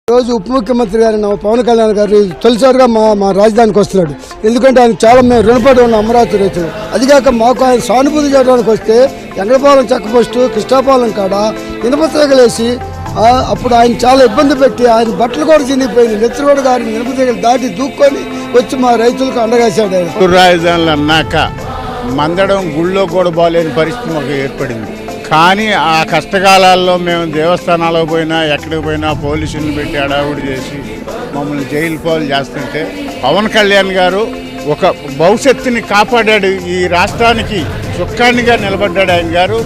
రోజు ఉప ముఖ్యమంత్రి గారు పవన్ కళ్యాణ్ గారు తొలిసారిగా మా రాజధానికి వస్తున్నాడు. ఎందుకంటే ఆయన చాలా మేము రుణపడి ఉన్న అమరావతి రైతులు. అదిగాక మాకు ఆయన సానుభూతి చేయడానికి వస్తే ఎంగళపాలెం చెక్క పోస్టు కృష్ణాపాలెం కాడ ఇనుపతీగలేసి అప్పుడు ఆయన చాలా ఇబ్బంది పెట్టి ఆయన బట్టలు కూడా చినిగిపోయింది. నెత్తిరోడు గారిని ఇనుపతీగలు దాటి దూక్కొని వచ్చి మా రైతులకు అండగాశాడు. ఆయన రాజధానులు అన్నాక మందడం గుళ్ళో కూడా బాగాలేని పరిస్థితి మాకు ఏర్పడింది. కానీ ఆ కష్టకాలాల్లో మేము దేవస్థానాలకు పోయినా ఎక్కడికి పోయినా పోలీసులను పెట్టి అడావుడి చేసి మమ్మల్ని జైలు పాలు చేస్తుంటే పవన్ కళ్యాణ్ గారు ఒక భవిష్యత్తుని కాపాడాడు. ఈ రాష్ట్రానికి చుక్కానిగా నిలబడ్డాడు ఆయన గారు.